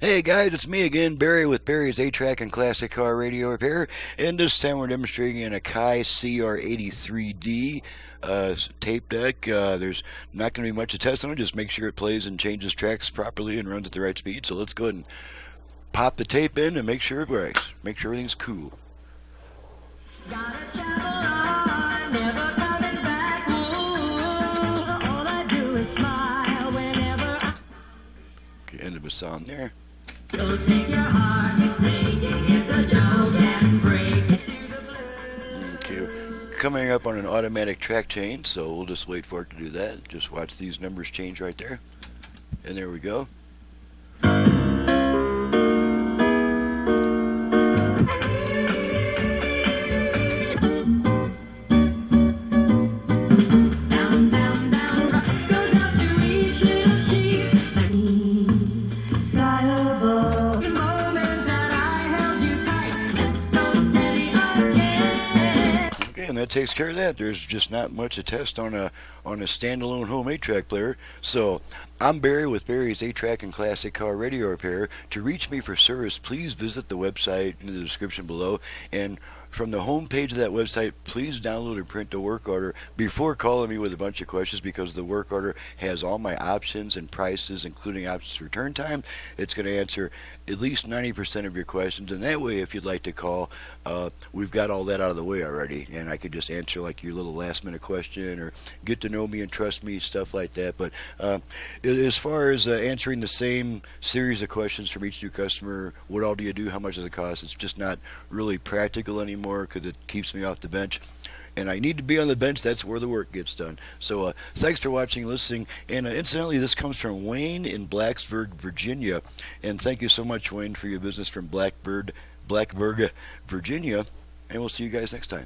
Hey guys, it's me again, Barry with Barry's A-Track and Classic Car Radio Repair, and this time we're demonstrating an Akai CR83D tape deck. There's not going to be much to test on it, just make sure it plays and changes tracks properly and runs at the right speed. So let's go ahead and pop the tape in and make sure it works. Make sure everything's cool. Gotta travel on, never coming back. Ooh, all I do is smile whenever I Okay, end of the sound there. so take your heart, thinking it's a joke and break it to the blue. Okay, coming up on an automatic track change, so we'll just wait for it to do that. Just watch these numbers change right there. And there we go. Down, down, down, rock goes out to each little sheep. Sky above, the moment that I held you tight, so steady again. Okay, and that takes care of that. There's just not much to test on a standalone home 8-track player. So I'm Barry with Barry's 8-Track and Classic Car Radio Repair. To reach me for service, please visit the website in the description below, and from the home page of that website, please download and print the work order before calling me with a bunch of questions, because the work order has all my options and prices, including options for return time. It's going to answer at least 90% of your questions, and that way, if you'd like to call, we've got all that out of the way already, and I could just answer like your little last-minute question or get to know me and trust me, stuff like that. But as far as answering the same series of questions from each new customer, what all do you do, how much does it cost, it's just not really practical anymore, because it keeps me off the bench, and I need to be on the bench. That's where the work gets done. So thanks for watching and listening, and incidentally, this comes from Wayne in Blacksburg, Virginia, and thank you so much, Wayne, for your business from Blackburg, Virginia, and we'll see you guys next time.